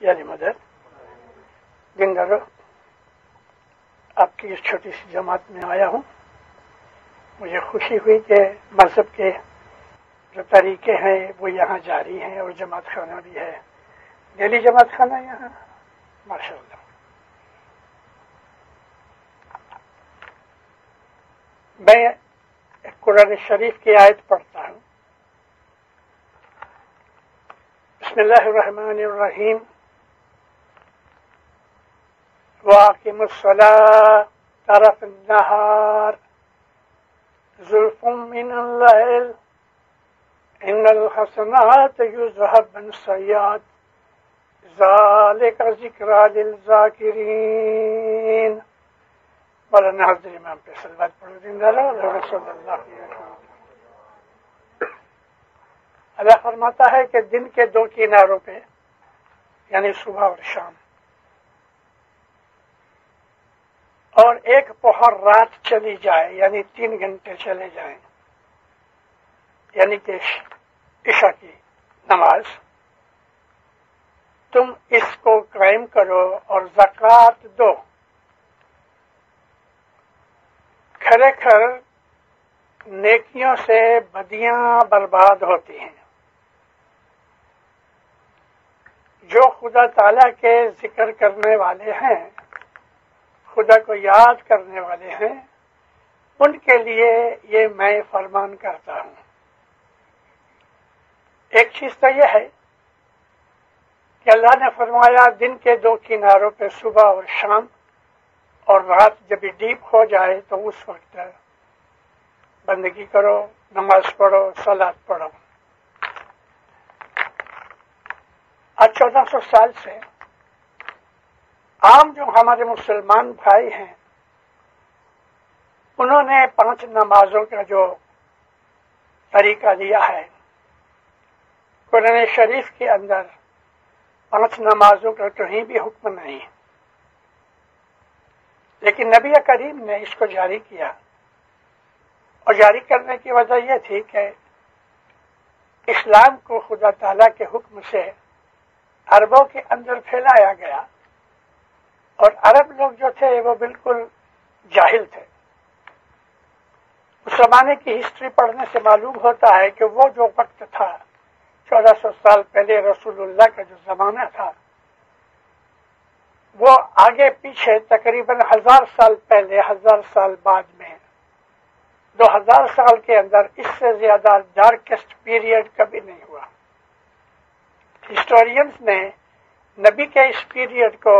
یعنی مدد دندارو آپ کی اس چھوٹی سی جماعت میں آیا ہوں. مجھے خوشی ہوئی کہ مذہب کے جو طریقے ہیں وہ یہاں جاری ہیں اور جماعت خانہ بھی ہے. دہلی جماعت خانہ یہاں ماشاء اللہ. میں قرآن شریف کی آیت پڑھتا ہوں. بسم اللہ الرحمن الرحیم. وَأَقِمُوا الصَّلَاةَ طَرَفَ النَّهَارِ زُلْفًا مِّنَ اللَّيْلِ إِنَّ الْحَسَنَاتِ يُذْهِبْنَ السَّيِّئَاتِ ذَلِكَ ذِكْرَىٰ لِلذَّاكِرِينَ. مولانا حضرت امام پہ صلوات پڑھو. زندہ رسول اللہ. اللہ فرماتا ہے کہ دن کے دو کناروں پہ یعنی صبح اور شام اور ایک پہر رات چلی جائے یعنی 3 گھنٹے چلے جائیں یعنی کہ عشاء کی نماز، تم اس کو قائم کرو اور زکوٰۃ دو. کھرے کھر نیکیوں سے بدیاں برباد ہوتی ہیں. جو خدا تعالیٰ کے ذکر کرنے والے ہیں، خدا کو یاد کرنے والے ہیں، ان کے لیے یہ میں فرمان کرتا ہوں. ایک چیز تو یہ ہے کہ اللہ نے فرمایا دن کے 2 کناروں پہ صبح اور شام، اور رات جب ڈیپ ہو جائے تو اس وقت بندگی کرو، نماز پڑھو، صلاۃ پڑھو. آج 1400 سال سے عام جو ہمارے مسلمان بھائی ہیں انہوں نے 5 نمازوں کا جو طریقہ لیا ہے، قرآن شریف کے اندر 5 نمازوں کا کہیں بھی حکم نہیں، لیکن نبی کریم نے اس کو جاری کیا. اور جاری کرنے کی وجہ یہ تھی کہ اسلام کو خدا تعالیٰ کے حکم سے عربوں کے اندر پھیلایا گیا، اور عرب لوگ جو تھے وہ بالکل جاہل تھے. اس زمانے کی ہسٹری پڑھنے سے معلوم ہوتا ہے کہ وہ جو وقت تھا 1400 سال پہلے رسول اللہ کا جو زمانہ تھا، وہ آگے پیچھے تقریباً 1000 سال پہلے 1000 سال بعد میں 2000 سال کے اندر اس سے زیادہ ڈارکسٹ پیریڈ کبھی نہیں ہوا. ہسٹورینز نے نبی کے اس پیریڈ کو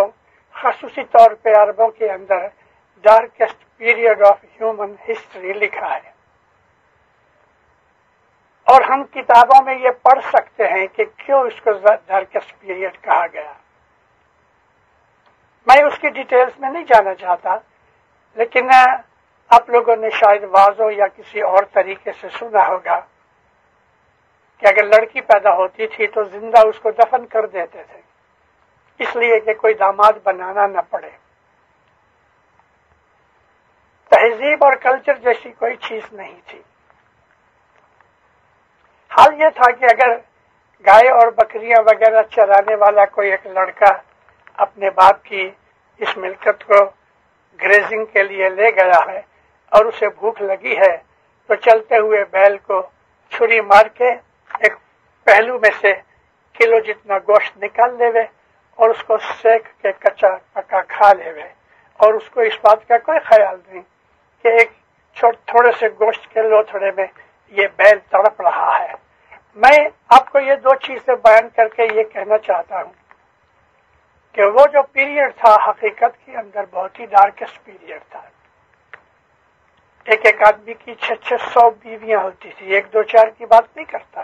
خصوصی طور پہ عربوں کے اندر darkest period of human history لکھا ہے، اور ہم کتابوں میں یہ پڑھ سکتے ہیں کہ کیوں اس کو ڈارکسٹ پیریڈ کہا گیا. میں اس کی ڈیٹیلز میں نہیں جانا چاہتا، لیکن آپ لوگوں نے شاید واضح یا کسی اور طریقے سے سنا ہوگا کہ اگر لڑکی پیدا ہوتی تھی تو زندہ اس کو دفن کر دیتے تھے، اس لیے کہ کوئی داماد بنانا نہ پڑے. تہذیب اور کلچر جیسی کوئی چیز نہیں تھی. حال یہ تھا کہ اگر گائے اور بکریاں وغیرہ چرانے والا کوئی ایک لڑکا اپنے باپ کی اس ملکت کو گریزنگ کے لیے لے گیا ہے اور اسے بھوک لگی ہے تو چلتے ہوئے بیل کو چھری مار کے ایک پہلو میں سے کلو جتنا گوشت نکال لے وے اور اس کو سیک کے کچا پکا کھا لے وے، اور اس کو اس بات کا کوئی خیال نہیں کہ ایک تھوڑے سے گوشت کے لوتھڑے میں یہ بیل تڑپ رہا ہے. میں آپ کو یہ 2 چیزیں بیان کر کے یہ کہنا چاہتا ہوں کہ وہ جو پیریڈ تھا حقیقت کے اندر بہت ہی ڈارکسٹ پیریڈ تھا. ایک آدمی کی 600 بیویاں ہوتی تھی. 1 2 4 کی بات نہیں کرتا.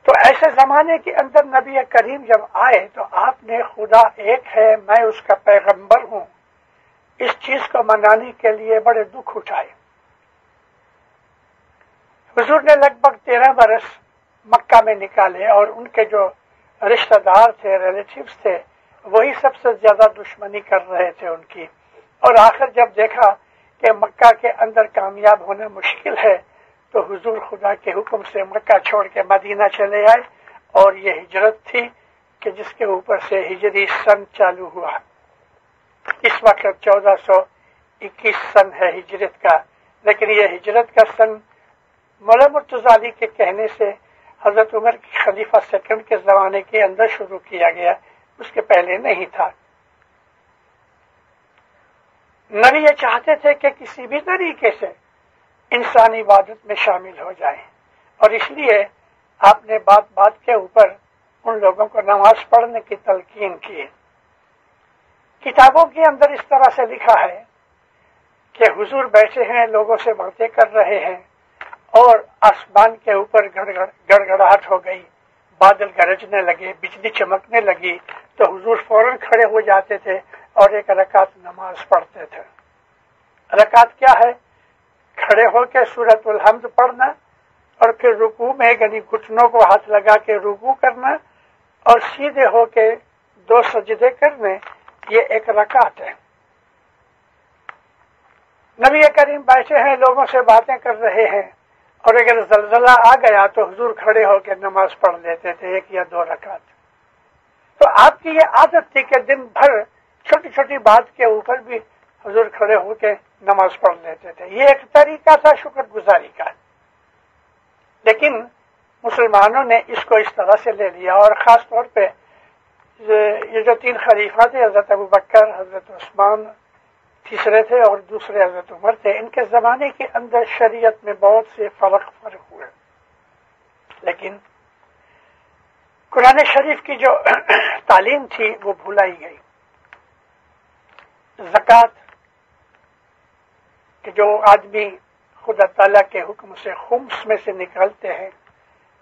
تو ایسے زمانے کے اندر نبی کریم جب آئے تو آپ نے خدا ایک ہے، میں اس کا پیغمبر ہوں، اس چیز کو منانے کے لیے بڑے دکھ اٹھائے. حضور نے لگ بھگ 13 برس مکہ میں نکالے، اور ان کے جو رشتہ دار تھے، ریلیٹیوز تھے، وہی سب سے زیادہ دشمنی کر رہے تھے ان کی. اور آخر جب دیکھا کہ مکہ کے اندر کامیاب ہونا مشکل ہے تو حضور خدا کے حکم سے مکہ چھوڑ کے مدینہ چلے آئے، اور یہ ہجرت تھی کہ جس کے اوپر سے ہجری سن چالو ہوا. اس وقت 1421 سن ہے ہجرت کا، لیکن یہ ہجرت کا سن مولا مرتضی علی کے کہنے سے حضرت عمر کی خلیفہ سیکنڈ کے زمانے کے اندر شروع کیا گیا، اس کے پہلے نہیں تھا. نبی یہ چاہتے تھے کہ کسی بھی طریقے سے انسانی عبادت میں شامل ہو جائیں، اور اس لیے آپ نے بات بات کے اوپر ان لوگوں کو نماز پڑھنے کی تلقین کی. کتابوں کے اندر اس طرح سے لکھا ہے کہ حضور بیٹھے ہیں، لوگوں سے باتیں کر رہے ہیں، اور آسمان کے اوپر گڑگڑاہٹ ہو گئی، بادل گرجنے لگے، بجلی چمکنے لگی، تو حضور فوراً کھڑے ہو جاتے تھے اور ایک رکعت نماز پڑھتے تھے. رکعت کیا ہے؟ کھڑے ہو کے سورۃ الحمد پڑھنا، اور پھر رکوع میں یعنی گھٹنوں کو ہاتھ لگا کے رکوع کرنا، اور سیدھے ہو کے 2 سجدے کرنے، یہ ایک رکعت ہے. نبی کریم بیٹھے ہیں، لوگوں سے باتیں کر رہے ہیں، اور اگر زلزلہ آ گیا تو حضور کھڑے ہو کے نماز پڑھ لیتے تھے 1 یا 2 رکعت. تو آپ کی یہ عادت تھی کہ دن بھر چھوٹی چھوٹی بات کے اوپر بھی حضور کھڑے ہو کے نماز پڑھ لیتے تھے. یہ ایک طریقہ تھا شکر گزاری کا، لیکن مسلمانوں نے اس کو اس طرح سے لے لیا، اور خاص طور پہ یہ جو 3 خلیفہ تھے، حضرت ابوبکر، حضرت عثمان تیسرے تھے، اور دوسرے حضرت عمر تھے، ان کے زمانے کے اندر شریعت میں بہت سے فرق ہوئے. لیکن قرآن شریف کی جو تعلیم تھی وہ بھولائی گئی. زکوٰۃ کہ جو آدمی خدا تعالیٰ کے حکم سے خمس میں سے نکالتے ہیں،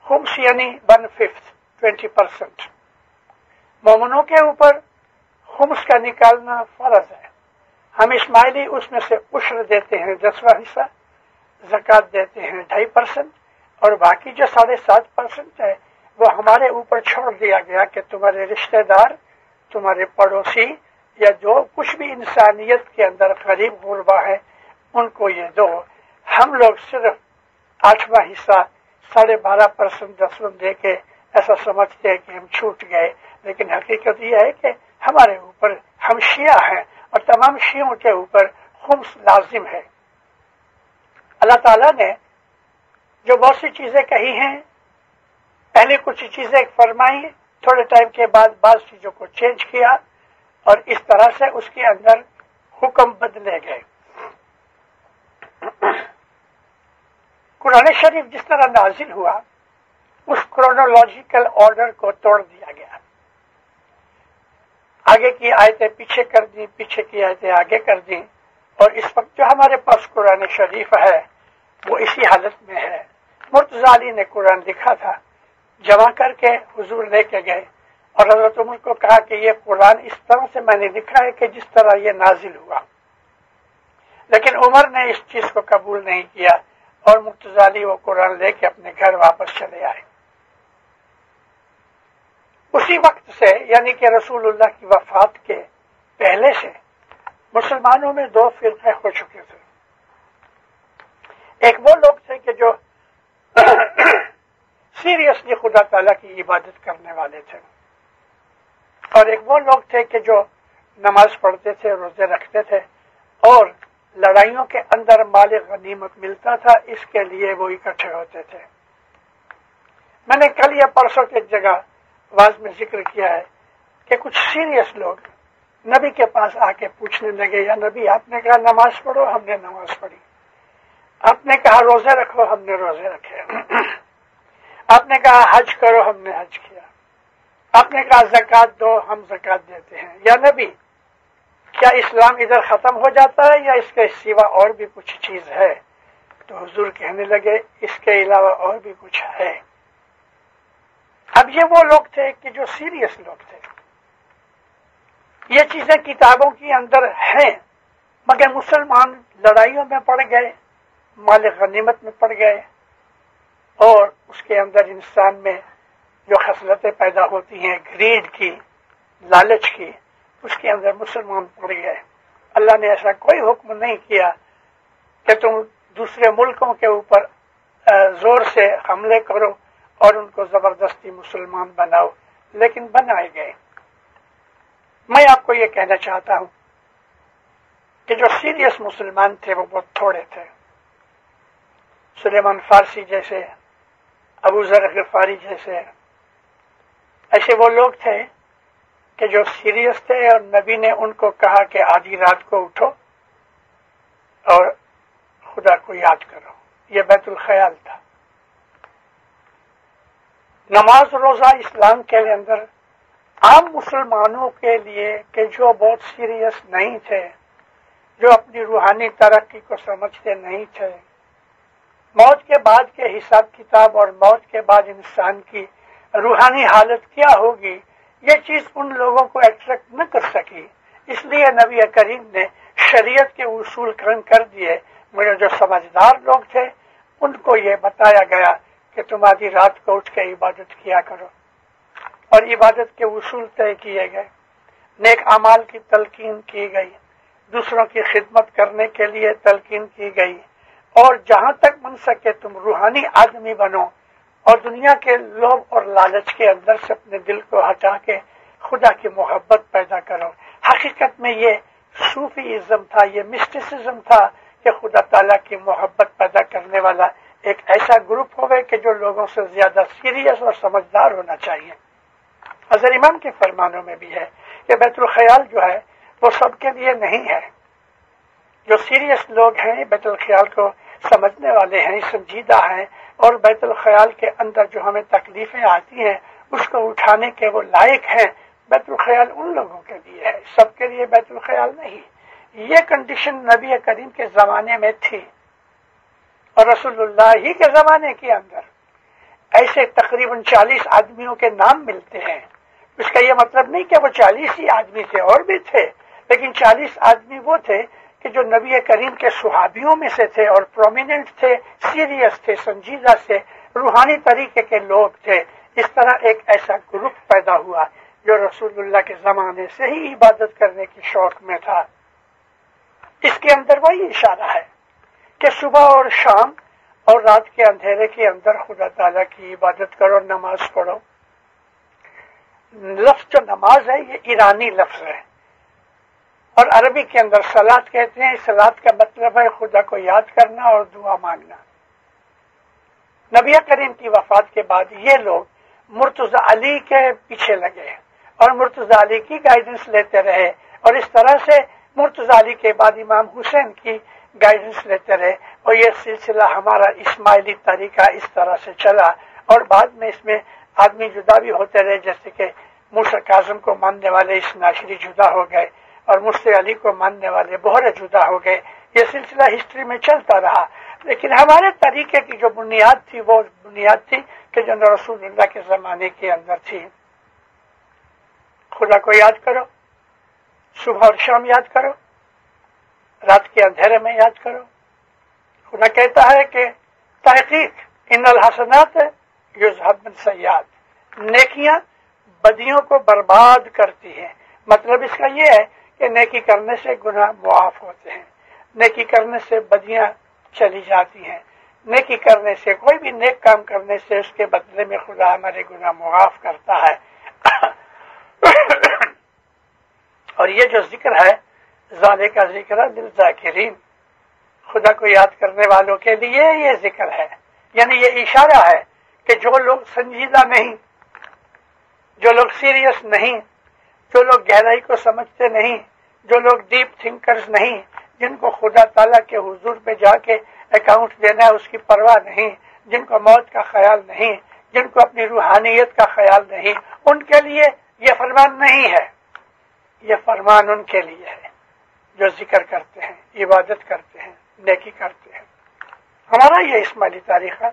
خمس یعنی 1/5 20%، مومنوں کے اوپر خمس کا نکالنا فرض ہے. ہم اسماعیلی اس میں سے عشر دیتے ہیں 10واں حصہ، زکوٰۃ دیتے ہیں 2.5%، اور باقی جو 7.5% ہے وہ ہمارے اوپر چھوڑ دیا گیا کہ تمہارے رشتہ دار، تمہارے پڑوسی، یا جو کچھ بھی انسانیت کے اندر غریب غربا ہے ان کو یہ دو. ہم لوگ صرف 8واں حصہ 12.5% 10 دے کے ایسا سمجھتے ہیں کہ ہم چھوٹ گئے، لیکن حقیقت یہ ہے کہ ہمارے اوپر، ہم شیعہ ہیں اور تمام شیعوں کے اوپر خمس لازم ہے. اللہ تعالیٰ نے جو بہت سی چیزیں کہی ہیں، پہلے کچھ چیزیں فرمائی، تھوڑے ٹائم کے بعد بعض چیزوں کو چینج کیا، اور اس طرح سے اس کے اندر حکم بدلے گئے. قرآن شریف جس طرح نازل ہوا اس کرونولوجیکل آرڈر کو توڑ دیا گیا. آگے کی آیتیں پیچھے کر دیں، پیچھے کی آیتیں آگے کر دیں، اور اس وقت جو ہمارے پاس قرآن شریف ہے وہ اسی حالت میں ہے. مرتضی علی نے قرآن لکھا تھا، جمع کر کے حضور لے کے گئے، اور حضرت عمر کو کہا کہ یہ قرآن اس طرح سے میں نے لکھا ہے کہ جس طرح یہ نازل ہوا. لیکن عمر نے اس چیز کو قبول نہیں کیا، اور مرتضی علی وہ قرآن لے کے اپنے گھر واپس چلے آئے. اسی وقت سے یعنی کہ رسول اللہ کی وفات کے پہلے سے مسلمانوں میں 2 فرقے ہو چکے تھے. ایک وہ لوگ تھے کہ جو سیریسلی خدا تعالیٰ کی عبادت کرنے والے تھے، اور ایک وہ لوگ تھے کہ جو نماز پڑھتے تھے، روزے رکھتے تھے، اور لڑائیوں کے اندر مال غنیمت ملتا تھا، اس کے لیے وہ اکٹھے ہوتے تھے. میں نے کل یا پرسوں کی جگہ واز میں ذکر کیا ہے کہ کچھ سیریس لوگ نبی کے پاس آ کے پوچھنے لگے، یا نبی آپ نے کہا نماز پڑھو، ہم نے نماز پڑھی. آپ نے کہا روزے رکھو، ہم نے روزے رکھے. آپ نے کہا حج کرو، ہم نے حج کیا. آپ نے کہا زکوٰۃ دو، ہم زکوٰۃ دیتے ہیں. یا نبی کیا اسلام ادھر ختم ہو جاتا ہے یا اس کے سوا اور بھی کچھ چیز ہے؟ تو حضور کہنے لگے اس کے علاوہ اور بھی کچھ ہے. اب یہ وہ لوگ تھے کہ جو سیریس لوگ تھے. یہ چیزیں کتابوں کے اندر ہیں، مگر مسلمان لڑائیوں میں پڑ گئے، مال غنیمت میں پڑ گئے، اور اس کے اندر انسان میں جو خصلتیں پیدا ہوتی ہیں گریڈ کی، لالچ کی، اس کے اندر مسلمان پڑ گئے. اللہ نے ایسا کوئی حکم نہیں کیا کہ تم دوسرے ملکوں کے اوپر زور سے حملے کرو اور ان کو زبردستی مسلمان بناؤ. لیکن بنائے گئے۔ میں آپ کو یہ کہنا چاہتا ہوں کہ جو سیریس مسلمان تھے وہ بہت تھوڑے تھے۔ سلیمان فارسی جیسے، ابو ذر غفاری جیسے، ایسے وہ لوگ تھے کہ جو سیریس تھے، اور نبی نے ان کو کہا کہ آدھی رات کو اٹھو اور خدا کو یاد کرو۔ یہ بیت الخیال تھا۔ نماز روزہ اسلام کے اندر عام مسلمانوں کے لیے کہ جو بہت سیریس نہیں تھے، جو اپنی روحانی ترقی کو سمجھتے نہیں تھے، موت کے بعد کے حساب کتاب اور موت کے بعد انسان کی روحانی حالت کیا ہوگی، یہ چیز ان لوگوں کو ایکسپٹ نہ کر سکی۔ اس لیے نبی کریم نے شریعت کے اصول کر دیے۔ مگر جو سمجھدار لوگ تھے ان کو یہ بتایا گیا کہ تم آدھی رات کو اٹھ کے عبادت کیا کرو، اور عبادت کے اصول طے کیے گئے، نیک اعمال کی تلقین کی گئی، دوسروں کی خدمت کرنے کے لیے تلقین کی گئی، اور جہاں تک بن سکے تم روحانی آدمی بنو اور دنیا کے لوبھ اور لالچ کے اندر سے اپنے دل کو ہٹا کے خدا کی محبت پیدا کرو۔ حقیقت میں یہ صوفی ازم تھا، یہ مسٹسزم تھا کہ خدا تعالیٰ کی محبت پیدا کرنے والا ایک ایسا گروپ ہوئے کہ جو لوگوں سے زیادہ سیریس اور سمجھدار ہونا چاہیے۔ حضرت امام کے فرمانوں میں بھی ہے کہ بیت الخیال جو ہے وہ سب کے لیے نہیں ہے۔ جو سیریس لوگ ہیں، بیت الخیال کو سمجھنے والے ہیں، سنجیدہ ہیں، اور بیت الخیال کے اندر جو ہمیں تکلیفیں آتی ہیں اس کو اٹھانے کے وہ لائق ہیں، بیت الخیال ان لوگوں کے لیے ہے، سب کے لیے بیت الخیال نہیں۔ یہ کنڈیشن نبی کریم کے زمانے میں تھی، اور رسول اللہ ہی کے زمانے کے اندر ایسے تقریباً 40 آدمیوں کے نام ملتے ہیں۔ اس کا یہ مطلب نہیں کہ وہ 40 ہی آدمی تھے، اور بھی تھے، لیکن 40 آدمی وہ تھے کہ جو نبی کریم کے صحابیوں میں سے تھے اور پرومیننٹ تھے، سیریس تھے، سنجیدہ سے روحانی طریقے کے لوگ تھے۔ اس طرح ایک ایسا گروپ پیدا ہوا جو رسول اللہ کے زمانے سے ہی عبادت کرنے کی شوق میں تھا۔ اس کے اندر وہی اشارہ ہے کہ صبح اور شام اور رات کے اندھیرے کے اندر خدا تعالیٰ کی عبادت کرو، نماز پڑھو۔ لفظ جو نماز ہے یہ ایرانی لفظ ہے، اور عربی کے اندر صلات کہتے ہیں۔ صلات کا مطلب ہے خدا کو یاد کرنا اور دعا مانگنا۔ نبی کریم کی وفات کے بعد یہ لوگ مرتضی علی کے پیچھے لگے اور مرتضی علی کی گائیڈنس لیتے رہے، اور اس طرح سے مرتضی علی کے بعد امام حسین کی گائیڈنس لیتے رہے، اور یہ سلسلہ ہمارا اسماعیلی طریقہ اس طرح سے چلا، اور بعد میں اس میں آدمی جدا بھی ہوتے رہے، جیسے کہ موسیٰ کاظم کو ماننے والے اسناشری جدا ہو گئے، اور مرتضی علی کو ماننے والے بہرے جدا ہو گئے۔ یہ سلسلہ ہسٹری میں چلتا رہا، لیکن ہمارے طریقے کی جو بنیاد تھی وہ بنیاد تھی کہ جو رسول اللہ کے زمانے کے اندر تھی۔ خدا کو یاد کرو، صبح اور شام یاد کرو، رات کے اندھیرے میں یاد کرو۔ خدا کہتا ہے کہ تحقیق ان الحسنات یذہبن السیئات، نیکیاں بدیوں کو برباد کرتی ہیں۔ مطلب اس کا یہ ہے کہ نیکی کرنے سے گناہ معاف ہوتے ہیں، نیکی کرنے سے بدیاں چلی جاتی ہیں، نیکی کرنے سے، کوئی بھی نیک کام کرنے سے اس کے بدلے میں خدا ہمارے گناہ معاف کرتا ہے۔ اور یہ جو ذکر ہے، ذالک کا ذکر للذاکرین، خدا کو یاد کرنے والوں کے لیے یہ ذکر ہے۔ یعنی یہ اشارہ ہے کہ جو لوگ سنجیدہ نہیں، جو لوگ سیریس نہیں، جو لوگ گہرائی کو سمجھتے نہیں، جو لوگ ڈیپ تھنکرز نہیں، جن کو خدا تعالیٰ کے حضور پہ جا کے اکاؤنٹ دینا ہے اس کی پرواہ نہیں، جن کو موت کا خیال نہیں، جن کو اپنی روحانیت کا خیال نہیں، ان کے لیے یہ فرمان نہیں ہے۔ یہ فرمان ان کے لیے ہے جو ذکر کرتے ہیں، عبادت کرتے ہیں، نیکی کرتے ہیں۔ ہمارا یہ اسماعیلی طریقہ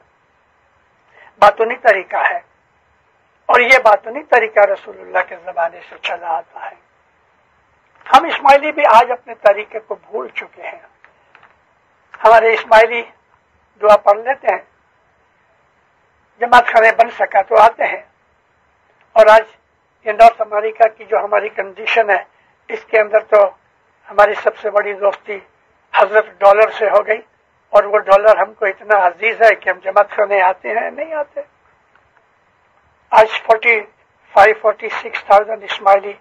باطنی طریقہ ہے، اور یہ باطنی طریقہ رسول اللہ کے زمانے سے چلا آتا ہے۔ ہم اسماعیلی بھی آج اپنے طریقے کو بھول چکے ہیں۔ ہمارے اسماعیلی دعا پڑھ لیتے ہیں، جماعت خانے بن سکا تو آتے ہیں، اور آج یہ نارتھ امریکہ کی جو ہماری کنڈیشن ہے، اس کے اندر تو ہماری سب سے بڑی دوستی حضرت ڈالر سے ہو گئی، اور وہ ڈالر ہم کو اتنا عزیز ہے کہ ہم جماعت خانے آتے ہیں، نہیں آتے۔ آج 546,000 اسماعیلی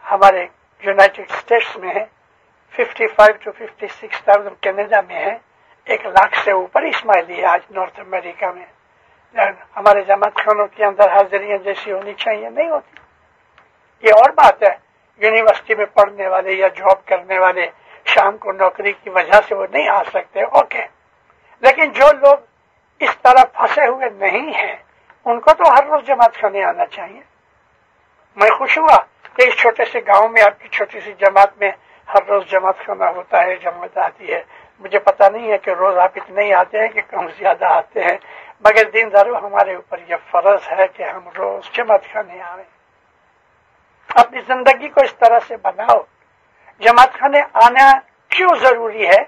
ہمارے یونائٹڈ اسٹیٹس میں ہے، 55 to 56,000 کینیڈا میں ہے، 1,00,000 سے اوپر اسماعیلی ہے آج نارتھ امریکہ میں. ہمارے جماعت خانوں کے اندر حاضریاں جیسی ہونی چاہیے نہیں ہوتی. یہ اور بات ہے، یونیورسٹی میں پڑھنے والے یا جاب کرنے والے شام کو نوکری کی وجہ سے وہ نہیں آ سکتے، اوکے، لیکن جو لوگ اس طرح پھنسے ہوئے نہیں ہیں ان کو تو ہر روز جماعت خانے آنا چاہیے. میں خوش ہوا کہ اس چھوٹے سے گاؤں میں آپ کی چھوٹی سی جماعت میں ہر روز جماعت خانہ ہوتا ہے، جماعت آتی ہے. مجھے پتا نہیں ہے کہ روز آپ اتنے ہی آتے ہیں کہ کم زیادہ آتے ہیں، مگر دینداروں ہمارے اوپر یہ فرض ہے کہ ہم روز جماعت خانے آئیں. اپنی زندگی کو اس طرح سے بناؤ. جماعت خانے آنا کیوں ضروری ہے؟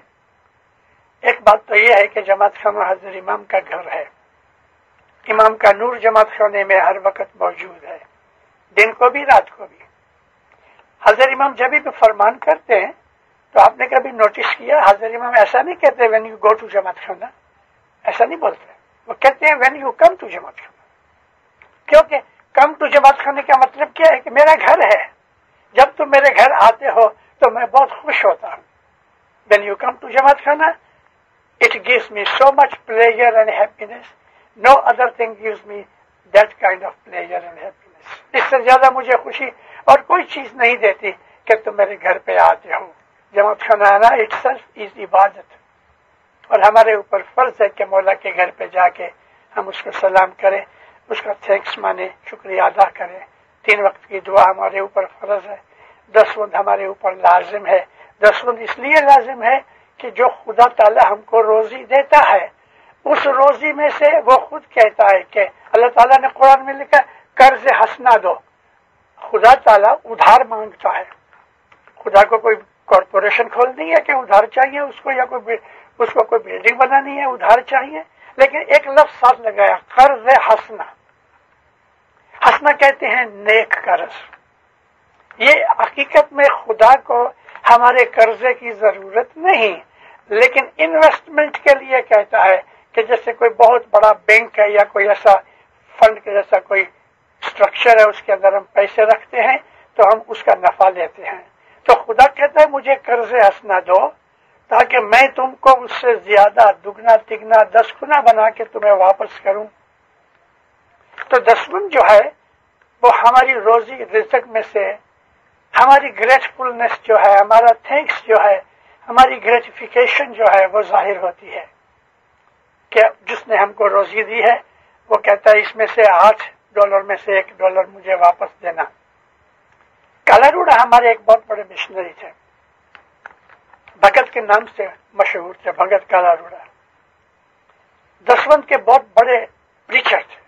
ایک بات تو یہ ہے کہ جماعت خانہ حضرت امام کا گھر ہے. امام کا نور جماعت خانے میں ہر وقت موجود ہے، دن کو بھی رات کو بھی. حضرت امام جب بھی فرمان کرتے ہیں تو آپ نے کبھی نوٹس کیا حضرت امام ایسا نہیں کہتے وین یو گو ٹو جماعت خانہ، ایسا نہیں بولتے. وہ کہتے ہیں وین یو کم ٹو جماعت خانہ. کیونکہ کم ٹو جماعت خانے کا مطلب کیا ہے کہ میرا گھر ہے، جب تم میرے گھر آتے ہو تو میں بہت خوش ہوتا ہوں. وین یو کم ٹو جماعت خانہ it gives me so much pleasure and happiness. No other thing gives me that kind of pleasure and happiness. اس سے زیادہ مجھے خوشی اور کوئی چیز نہیں دیتی کہ تم میرے گھر پہ آتے ہو. جماعت خانہ آنا itself is عبادت، اور ہمارے اوپر فرض ہے کہ مولا کے گھر پہ جا کے ہم اس کو سلام کریں، اس کا تھینکس مانیں، شکریہ ادا کریں. 3 وقت کی دعا ہمارے اوپر فرض ہے. 10 وند ہمارے اوپر لازم ہے. 10 وند اس لیے لازم ہے کہ جو خدا تعالی ہم کو روزی دیتا ہے اس روزی میں سے وہ خود کہتا ہے کہ اللہ تعالیٰ نے قرآن میں لکھا قرض حسنہ دو. خدا تعالیٰ ادھار مانگتا ہے. خدا کو کوئی کارپوریشن کھولنی ہے کہ ادھار چاہیے اس کو، یا اس کو کوئی بلڈنگ بنانی ہے ادھار چاہیے، لیکن ایک لفظ ساتھ لگایا قرض حسنہ. حسنہ کہتے ہیں نیک قرض. یہ حقیقت میں خدا کو ہمارے قرضے کی ضرورت نہیں، لیکن انویسٹمنٹ کے لیے کہتا ہے کہ جیسے کوئی بہت بڑا بینک ہے یا کوئی ایسا فنڈ کے جیسا کوئی اسٹرکچر ہے، اس کے اندر ہم پیسے رکھتے ہیں تو ہم اس کا نفع لیتے ہیں. تو خدا کہتا ہے مجھے قرض حسنہ دو تاکہ میں تم کو اس سے زیادہ دگنا تگنا 10 گنا بنا کے تمہیں واپس کروں. تو 10 گن جو ہے وہ ہماری روزی رزق میں سے ہماری گریٹفلنس جو ہے، ہمارا تھینکس جو ہے، ہماری گریٹیفیکیشن جو ہے وہ ظاہر ہوتی ہے کہ جس نے ہم کو روزی دی ہے وہ کہتا ہے اس میں سے $8 میں سے $1 مجھے واپس دینا. کالاروڑا ہمارے ایک بہت بڑے مشنری تھے، بھگت کے نام سے مشہور تھے، بھگت کالاروڑا. 10 وند کے بہت بڑے پریچر تھے.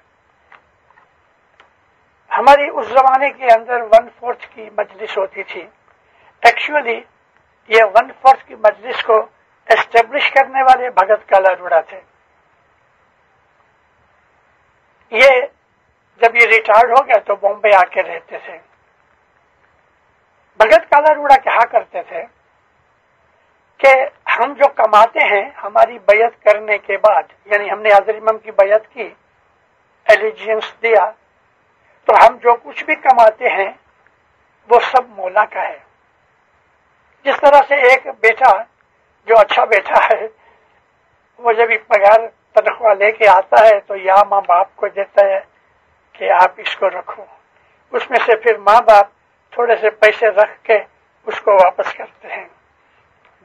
ہماری اس زمانے کے اندر 1/4 کی مجلس ہوتی تھی. ایکچولی یہ 1/4 کی مجلس کو اسٹیبلش کرنے والے بھگت کالاروڑا تھے. یہ جب یہ ریٹائرڈ ہو گئے تو بامبے آ کے رہتے تھے. بھگت کالاروڑا کہا کرتے تھے کہ ہم جو کماتے ہیں ہماری بیعت کرنے کے بعد، یعنی ہم نے حضرت امام کی بیعت کی، ایلیجینس دیا، تو ہم جو کچھ بھی کماتے ہیں وہ سب مولا کا ہے. جس طرح سے ایک بیٹا جو اچھا بیٹا ہے وہ جب پگار تنخواہ لے کے آتا ہے تو یا ماں باپ کو دیتا ہے کہ آپ اس کو رکھو، اس میں سے پھر ماں باپ تھوڑے سے پیسے رکھ کے اس کو واپس کرتے ہیں.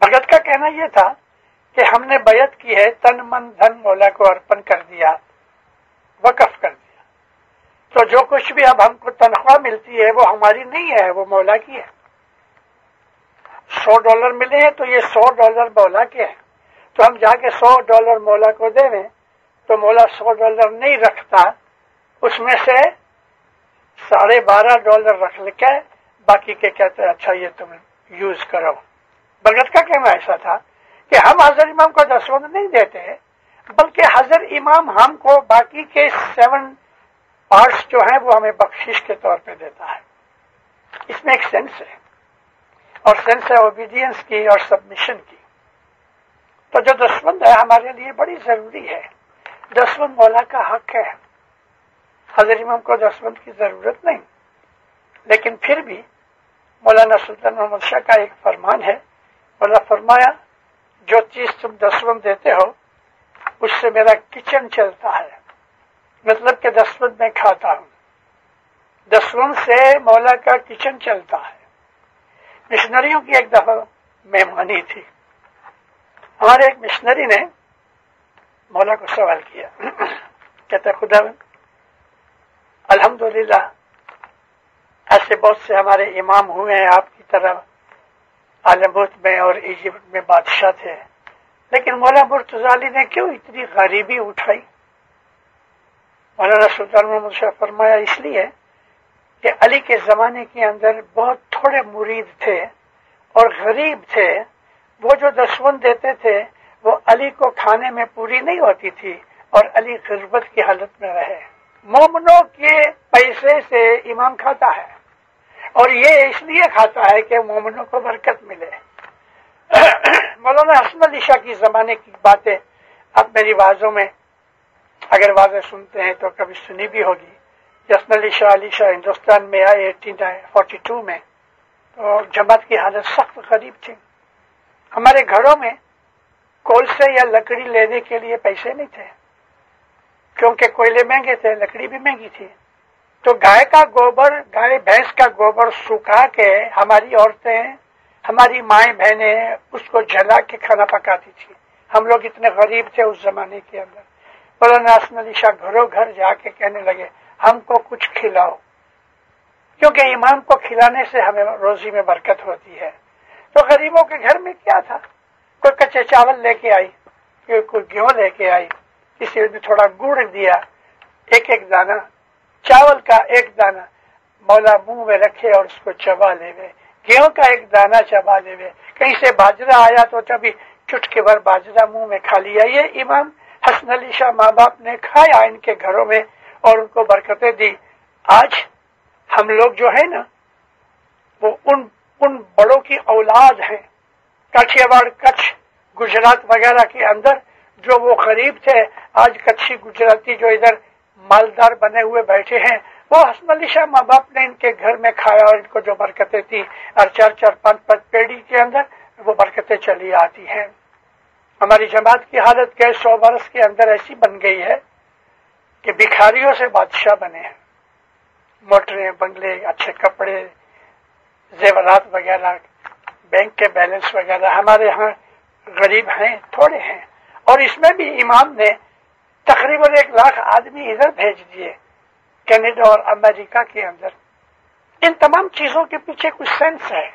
بھگت کا کہنا یہ تھا کہ ہم نے بیعت کی ہے، تن من دھن مولا کو ارپن کر دیا، وقف کر دیا، تو جو کچھ بھی اب ہم کو تنخواہ ملتی ہے وہ ہماری نہیں ہے، وہ مولا کی ہے. $100 ملے ہیں تو یہ $100 مولا کے ہیں. تو ہم جا کے $100 مولا کو دے دیں تو مولا $100 نہیں رکھتا، اس میں سے $12.5 رکھ کے باقی کے کہتے ہیں اچھا یہ تم یوز کرو. بھگت کا کہنا ایسا تھا کہ ہم حضرت امام کو 10 وند نہیں دیتے، بلکہ حضرت امام ہم کو باقی کے 7 پارٹس جو ہیں وہ ہمیں بخشش کے طور پہ دیتا ہے. اس میں ایک سینس ہے، اور سینس ہے اوبیڈینس کی اور سبمیشن کی. تو جو 10 وند ہے ہمارے لیے بڑی ضروری ہے. 10 وند مولا کا حق ہے. حضرت امام کو دستبند کی ضرورت نہیں، لیکن پھر بھی مولانا سلطان محمد شاہ کا ایک فرمان ہے، مولانا فرمایا جو چیز تم دستبند دیتے ہو اس سے میرا کچن چلتا ہے، مطلب کہ دستبند میں کھاتا ہوں، دستبند سے مولا کا کچن چلتا ہے۔ مشنریوں کی ایک دفعہ مہمانی تھی، ہمارے ایک مشنری نے مولا کو سوال کیا، کہتا خدا الحمدللہ ایسے بہت سے ہمارے امام ہوئے ہیں آپ کی طرح، عالموت میں اور ایجپٹ میں بادشاہ تھے، لیکن مولا مرتضی علی نے کیوں اتنی غریبی اٹھائی؟ مولانا سلطان محمد شاہ فرمایا اس لیے کہ علی کے زمانے کے اندر بہت تھوڑے مرید تھے اور غریب تھے، وہ جو دستبند دیتے تھے وہ علی کو کھانے میں پوری نہیں ہوتی تھی اور علی غربت کی حالت میں رہے۔ مومنوں کے پیسے سے امام کھاتا ہے اور یہ اس لیے کھاتا ہے کہ مومنوں کو برکت ملے۔ مولانا حسن علی شاہ کی زمانے کی باتیں اب میری وعظوں میں اگر واضح سنتے ہیں تو کبھی سنی بھی ہوگی۔ حسن علی شاہ ہندوستان میں آئے 1842 میں، تو جماعت کی حالت سخت غریب تھی۔ ہمارے گھروں میں کول سے یا لکڑی لینے کے لیے پیسے نہیں تھے، کیونکہ کوئلے مہنگے تھے، لکڑی بھی مہنگی تھی۔ تو گائے بھینس کا گوبر سکھا کے ہماری عورتیں، ہماری مائیں بہنیں اس کو جلا کے کھانا پکاتی تھی۔ ہم لوگ اتنے غریب تھے اس زمانے کے اندر۔ مولانا حسن علی شاہ گھروں گھر جا کے کہنے لگے ہم کو کچھ کھلاؤ، کیونکہ امام کو کھلانے سے ہمیں روزی میں برکت ہوتی ہے۔ تو غریبوں کے گھر میں کیا تھا؟ کوئی کچے چاول لے کے آئی، کوئی گیہوں لے کے آئی، کسی نے تھوڑا گڑ دیا، ایک ایک دانہ چاول کا ایک دانہ مولا منہ میں رکھے اور اس کو چبا لے گئے، گیہوں کا ایک دانہ چبا لے گئے، کہیں سے باجرہ آیا تو تبھی چٹکے بھر باجرہ منہ میں کھا لیا۔ یہ امام حسن علی شاہ ماں باپ نے کھایا ان کے گھروں میں اور ان کو برکتیں دی۔ آج ہم لوگ جو ہے نا وہ ان بڑوں کی اولاد ہیں، کاٹھیا واڑ، کچھ، گجرات وغیرہ کے اندر جو وہ غریب تھے، آج کچھی گجراتی جو ادھر مالدار بنے ہوئے بیٹھے ہیں، وہ حسن علی شاہ ماں باپ نے ان کے گھر میں کھایا اور ان کو جو برکتیں تھی، اور 4-4 5-5 پیڑھی کے اندر وہ برکتیں چلی آتی ہیں۔ ہماری جماعت کی حالت کے 100 برس کے اندر ایسی بن گئی ہے کہ بھکاریوں سے بادشاہ بنے ہیں، موٹریں، بنگلے، اچھے کپڑے، زیورات وغیرہ، بینک کے بیلنس وغیرہ۔ ہمارے ہاں غریب ہیں، تھوڑے ہیں، اور اس میں بھی امام نے تقریباً 1 لاکھ آدمی ادھر بھیج دیے کینیڈا اور امریکہ کے اندر۔ ان تمام چیزوں کے پیچھے کچھ سینس ہے،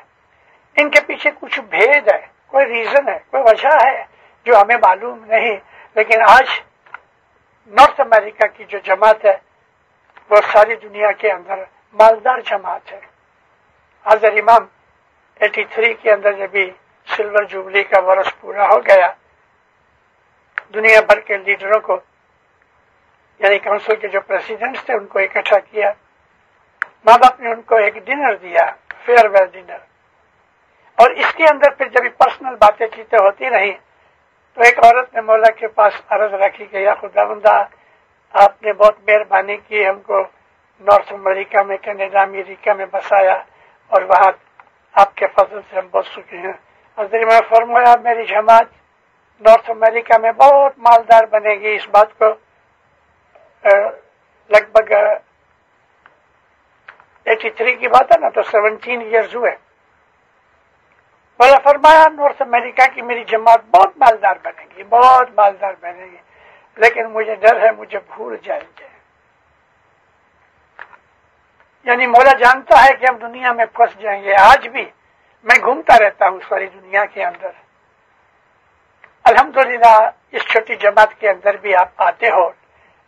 ان کے پیچھے کچھ بھید ہے، کوئی ریزن ہے، کوئی وجہ ہے جو ہمیں معلوم نہیں۔ لیکن آج نارتھ امریکہ کی جو جماعت ہے وہ ساری دنیا کے اندر مالدار جماعت ہے۔ حضرت امام 83 کے اندر جب بھی سلور جوبلی کا برس پورا ہو گیا، دنیا بھر کے لیڈروں کو، یعنی کونسل کے جو پریزیڈنٹس تھے، ان کو اکٹھا کیا۔ ماں باپ نے ان کو ایک ڈنر دیا، فیئر ویل ڈنر، اور اس کے اندر پھر جب پرسنل باتیں چیتیں ہوتی رہیں تو ایک عورت نے مولا کے پاس عرض رکھی کہ یا خداوندہ، آپ نے بہت مہربانی کی، ہم کو نارتھ امریکہ میں، کینیڈا، امریکہ میں بسایا اور وہاں آپ کے فضل سے ہم بہت سکھی ہیں۔ حضرت میں فرمایا میری جماعت نارتھ امریکہ میں بہت مالدار بنے گی، اس بات کو لگ بھگ 83 کی بات ہے نا، تو 17 ایئرز ہوئے۔ مولا فرمایا نارتھ امریکہ کی میری جماعت بہت مالدار بنے گی، بہت مالدار بنے گی، لیکن مجھے ڈر ہے مجھے بھول جائیں گے۔ یعنی مولا جانتا ہے کہ ہم دنیا میں پھنس جائیں گے۔ آج بھی میں گھومتا رہتا ہوں ساری دنیا کے اندر، الحمدللہ اس چھوٹی جماعت کے اندر بھی آپ آتے ہو،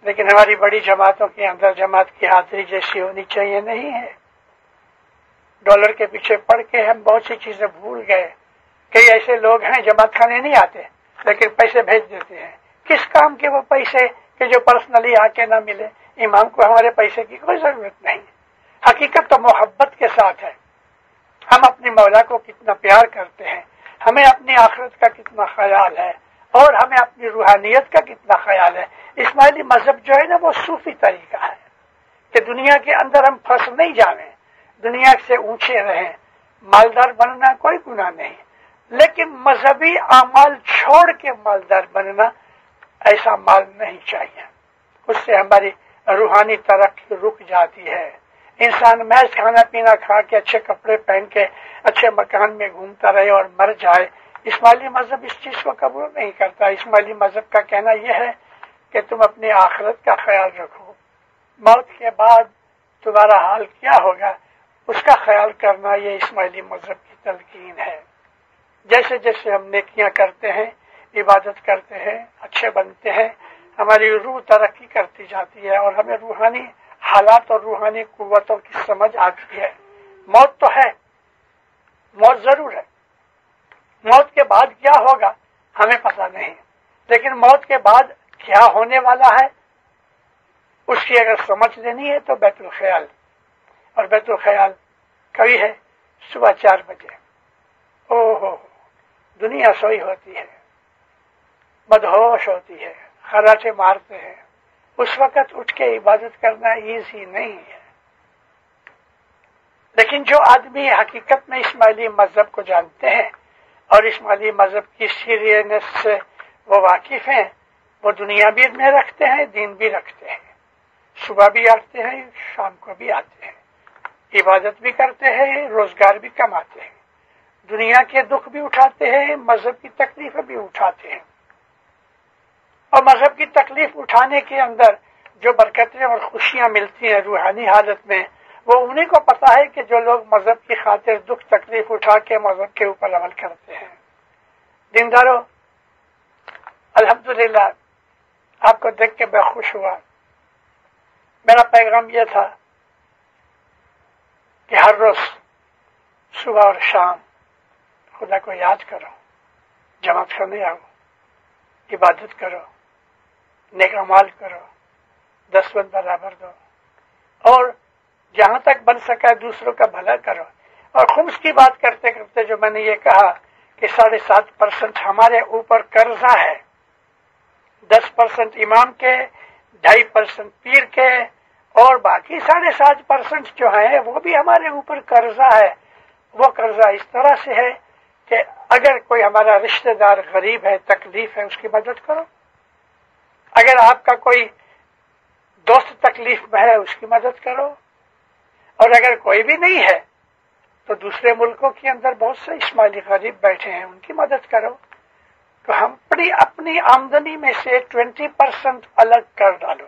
لیکن ہماری بڑی جماعتوں کے اندر جماعت کی حاضری جیسی ہونی چاہیے نہیں ہے۔ ڈالر کے پیچھے پڑ کے ہم بہت سی چیزیں بھول گئے۔ کئی ایسے لوگ ہیں جماعت خانے نہیں آتے لیکن پیسے بھیج دیتے ہیں۔ کس کام کے وہ پیسے کہ جو پرسنلی آ کے نہ ملے؟ امام کو ہمارے پیسے کی کوئی ضرورت نہیں۔ حقیقت تو محبت کے ساتھ ہے، ہم اپنے مولا کو کتنا پیار کرتے ہیں، ہمیں اپنی آخرت کا کتنا خیال ہے، اور ہمیں اپنی روحانیت کا کتنا خیال ہے۔ اسماعیلی مذہب جو ہے نا وہ صوفی طریقہ ہے، کہ دنیا کے اندر ہم پھنس نہیں جاویں، دنیا سے اونچے رہیں، مالدار بننا کوئی گناہ نہیں، لیکن مذہبی اعمال چھوڑ کے مالدار بننا ایسا مال نہیں چاہیے، اس سے ہماری روحانی ترقی رک جاتی ہے۔ انسان محض کھانا پینا کھا کے اچھے کپڑے پہن کے اچھے مکان میں گھومتا رہے اور مر جائے، اسماعیلی مذہب اس چیز کو قبول نہیں کرتا۔ اسماعیلی مذہب کا کہنا یہ ہے کہ تم اپنی آخرت کا خیال رکھو، موت کے بعد تمہارا حال کیا ہوگا اس کا خیال کرنا، یہ اسماعیلی مذہب کی تلقین ہے۔ جیسے جیسے ہم نیکیاں کرتے ہیں، عبادت کرتے ہیں، اچھے بنتے ہیں، ہماری روح ترقی کرتی جاتی ہے اور ہمیں روحانی حالات اور روحانی قوتوں کی سمجھ آتی ہے۔ موت تو ہے، موت ضرور ہے، موت کے بعد کیا ہوگا ہمیں پتہ نہیں، لیکن موت کے بعد کیا ہونے والا ہے اس کی اگر سمجھ لینی ہے تو بیت الخیال، اور بیت الخیال کبھی ہے صبح 4 بجے، اوہ دنیا سوئی ہوتی ہے، مدہوش ہوتی ہے، خراٹے مارتے ہیں، اس وقت اٹھ کے عبادت کرنا ایزی نہیں ہے۔ لیکن جو آدمی حقیقت میں اسماعیلی مذہب کو جانتے ہیں اور اسماعیلی مذہب کی سیریسنس سے وہ واقف ہیں، وہ دنیا بھی میں رکھتے ہیں، دین بھی رکھتے ہیں، صبح بھی آتے ہیں، شام کو بھی آتے ہیں، عبادت بھی کرتے ہیں، روزگار بھی کماتے ہیں، دنیا کے دکھ بھی اٹھاتے ہیں، مذہب کی تکلیفیں بھی اٹھاتے ہیں، اور مذہب کی تکلیف اٹھانے کے اندر جو برکتیں اور خوشیاں ملتی ہیں روحانی حالت میں، وہ انہیں کو پتا ہے کہ جو لوگ مذہب کی خاطر دکھ تکلیف اٹھا کے مذہب کے اوپر عمل کرتے ہیں۔ دینداروں، الحمدللہ آپ کو دیکھ کے میں خوش ہوا۔ میرا پیغام یہ تھا کہ ہر روز صبح اور شام خدا کو یاد کرو، جماعت کرنے آؤ، عبادت کرو، نیک اعمال کرو، 10 برابر دو، اور جہاں تک بن سکا دوسروں کا بھلا کرو۔ اور خمس کی بات کرتے کرتے جو میں نے یہ کہا کہ 7.5% ہمارے اوپر قرضہ ہے، 10% امام کے، 2.5% پیر کے، اور باقی 7.5% جو ہے وہ بھی ہمارے اوپر قرضہ ہے۔ وہ قرضہ اس طرح سے ہے کہ اگر کوئی ہمارا رشتہ دار غریب ہے، تکلیف ہے، اس کی مدد کرو، اگر آپ کا کوئی دوست تکلیف میں ہے اس کی مدد کرو، اور اگر کوئی بھی نہیں ہے تو دوسرے ملکوں کے اندر بہت سے اسماعیلی غریب بیٹھے ہیں، ان کی مدد کرو۔ تو ہم اپنی آمدنی میں سے 20% الگ کر ڈالو،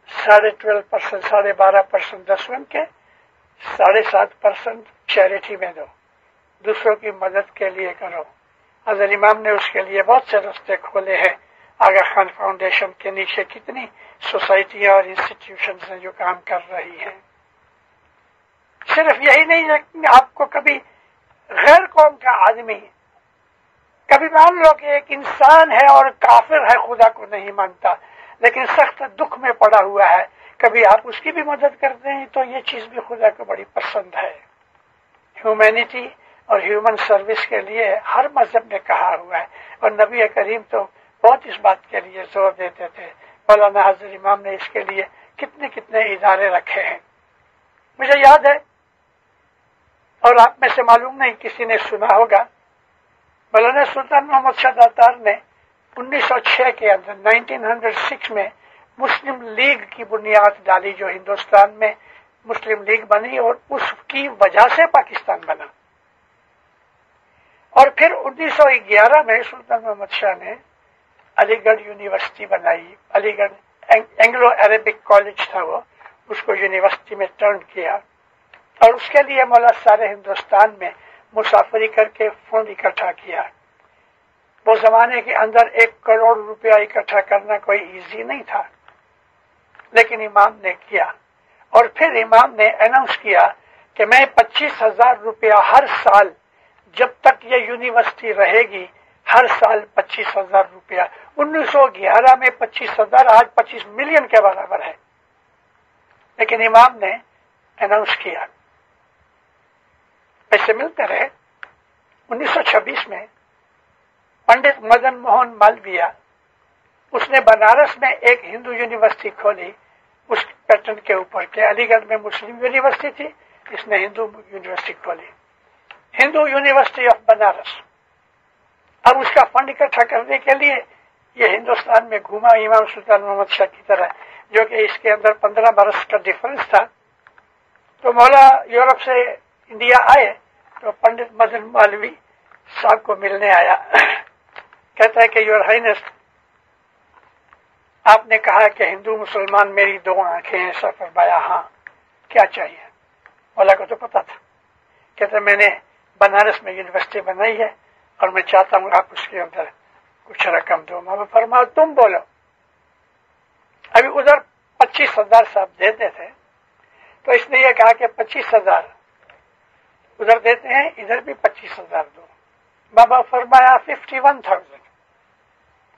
12.5%، 12.5% دسویں کے، 7.5% چیریٹی میں دو، دوسروں کی مدد کے لیے کرو۔ حضرت امام نے اس کے لیے بہت سے راستے کھولے ہیں۔ آغا خان فاؤنڈیشن کے نیچے کتنی سوسائٹیاں اور انسٹیٹیوشنز ہیں جو کام کر رہی ہیں۔ صرف یہی نہیں ہے کہ آپ کو کبھی غیر قوم کا آدمی، کبھی مان لو کہ ایک انسان ہے اور کافر ہے، خدا کو نہیں مانتا لیکن سخت دکھ میں پڑا ہوا ہے، کبھی آپ اس کی بھی مدد کرتے ہیں تو یہ چیز بھی خدا کو بڑی پسند ہے۔ ہیومینٹی اور ہیومن سروس کے لیے ہر مذہب نے کہا ہوا ہے، اور نبی کریم تو بہت اس بات کے لیے زور دیتے تھے۔ مولانا حضرت امام نے اس کے لیے کتنے کتنے ادارے رکھے ہیں۔ مجھے یاد ہے، اور آپ میں سے معلوم نہیں کسی نے سنا ہوگا، مولانا سلطان محمد شاہ داتار نے 1906 کے اندر 1906 میں مسلم لیگ کی بنیاد ڈالی، جو ہندوستان میں مسلم لیگ بنی اور اس کی وجہ سے پاکستان بنا۔ اور پھر 1911 میں سلطان محمد شاہ نے علی گڑھ یونیورسٹی بنائی، علی گڑھ اینگلو عربک کالج تھا وہ، اس کو یونیورسٹی میں ٹرن کیا، اور اس کے لیے مولا سارے ہندوستان میں مسافری کر کے فنڈ اکٹھا کیا۔ وہ زمانے کے اندر 1 کروڑ روپیہ اکٹھا کرنا کوئی ایزی نہیں تھا، لیکن امام نے کیا، اور پھر امام نے اناؤنس کیا کہ میں 25,000 روپیہ ہر سال جب تک یہ یونیورسٹی رہے گی، ہر سال 25,000 روپیہ۔ 1911 میں 25,000 آج 25 ملین کے برابر ہے، لیکن امام نے اناؤنس کیا، پیسے ملتے رہے۔ 1926 میں پنڈت مدن موہن مالویہ، اس نے بنارس میں ایک ہندو یونیورسٹی کھولی، اس پیٹرن کے اوپر کہ علی گڑھ میں مسلم یونیورسٹی تھی، اس نے ہندو یونیورسٹی کھولی، ہندو یونیورسٹی آف بنارس۔ اب اس کا فنڈ اکٹھا کرنے کے لیے یہ ہندوستان میں گھوما امام سلطان محمد شاہ کی طرح، جو کہ اس کے اندر 15 برس کا ڈفرنس تھا۔ تو مولا یورپ سے انڈیا آئے تو پنڈت مدن مولوی صاحب کو ملنے آیا، کہتا ہے کہ یور ہائنس، آپ نے کہا کہ ہندو مسلمان میری دو آنکھیں ہیں، ایسا فرمایا؟ ہاں، کیا چاہیے؟ مولا کو تو پتا تھا، کہتا ہے میں نے بنارس میں یونیورسٹی بنائی ہے اور میں چاہتا ہوں آپ اس کے اندر کچھ رقم دو۔ میں فرمایا تم بولو۔ ابھی ادھر 25,000 صاحب دیتے تھے، تو اس نے یہ کہا کہ 25,000 ادھر دیتے ہیں، ادھر بھی 25,000 دو۔ بابا فرمایا 51,000،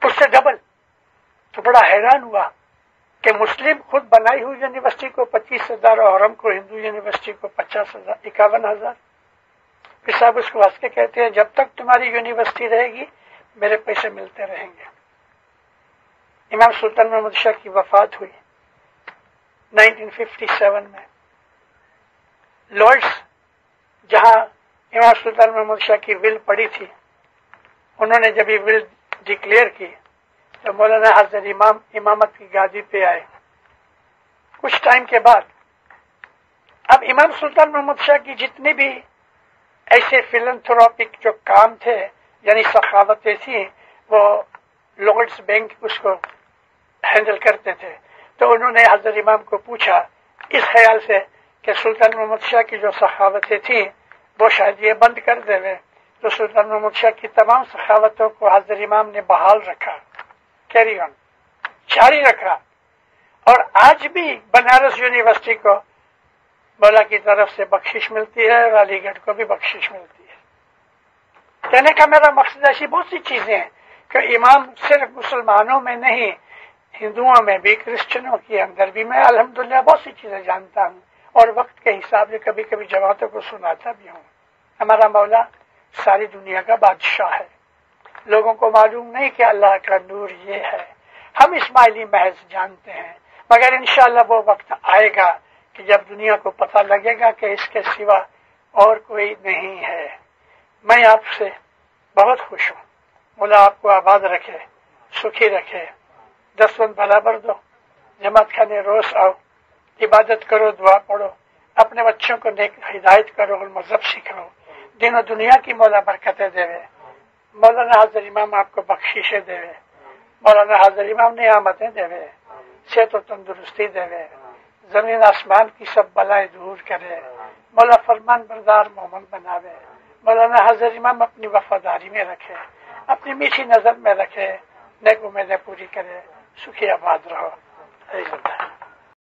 اس سے ڈبل۔ تو بڑا حیران ہوا کہ مسلم خود بنائی ہوئی یونیورسٹی کو 25,000 اور ہم کو ہندو یونیورسٹی کو 50,000، 51,000۔ پھر صاحب اس کو ہنس کے کہتے ہیں جب تک تمہاری یونیورسٹی رہے گی میرے پیسے ملتے رہیں گے۔ امام سلطان محمد شاہ کی وفات ہوئی 1957 میں۔ لارڈس جہاں امام سلطان محمد شاہ کی ول پڑی تھی، انہوں نے جب یہ ول ڈکلیئر کی تو مولانا حضرت امام امامت کی گادی پہ آئے۔ کچھ ٹائم کے بعد اب امام سلطان محمد شاہ کی جتنی بھی ایسے فلنتھروپک جو کام تھے، یعنی سخاوتیں تھیں، وہ لارڈس بینک اس کو ہینڈل کرتے تھے۔ تو انہوں نے حضرت امام کو پوچھا اس خیال سے کہ سلطان محمد شاہ کی جو سخاوتیں تھیں وہ شاید یہ بند کر دے، تو سلطان محمد شاہ کی تمام سخاوتوں کو حضرت امام نے بحال رکھا، کیری آن، جاری رکھا۔ اور آج بھی بنارس یونیورسٹی کو مولا کی طرف سے بخشش ملتی ہے اور علی گڑھ کو بھی بخشش ملتی ہے۔ کہنے کا میرا مقصد ایسی بہت سی چیزیں ہیں کہ امام صرف مسلمانوں میں نہیں، ہندوؤں میں بھی، کرسچنوں کے اندر بھی، میں الحمدللہ بہت سی چیزیں جانتا ہوں اور وقت کے حساب سے کبھی کبھی جماعتوں کو سناتا بھی ہوں۔ ہمارا مولا ساری دنیا کا بادشاہ ہے، لوگوں کو معلوم نہیں کہ اللہ کا نور یہ ہے، ہم اسماعیلی محض جانتے ہیں، مگر انشاءاللہ وہ وقت آئے گا کہ جب دنیا کو پتہ لگے گا کہ اس کے سوا اور کوئی نہیں ہے۔ میں آپ سے بہت خوش ہوں، مولا آپ کو آباد رکھے، سکھی رکھے، دستبند برابر دو، جماعت خانے روز آؤ، عبادت کرو، دعا پڑھو، اپنے بچوں کو نیک ہدایت کرو اور مذہب سکھاؤ، دین و دنیا کی مولا برکتیں دے، مولانا حضرت امام آپ کو بخششیں دے، مولانا حضرت امام نعمتیں دے، صحت و تندرستی دے، زمین آسمان کی سب بلائیں دور کرے، مولا فرمان بردار مومن بناوے، مولانا حضرت امام اپنی وفاداری میں رکھے، اپنی میٹھی نظر میں رکھے، نیک امیدیں پوری کرے، سکھی آباد رہو۔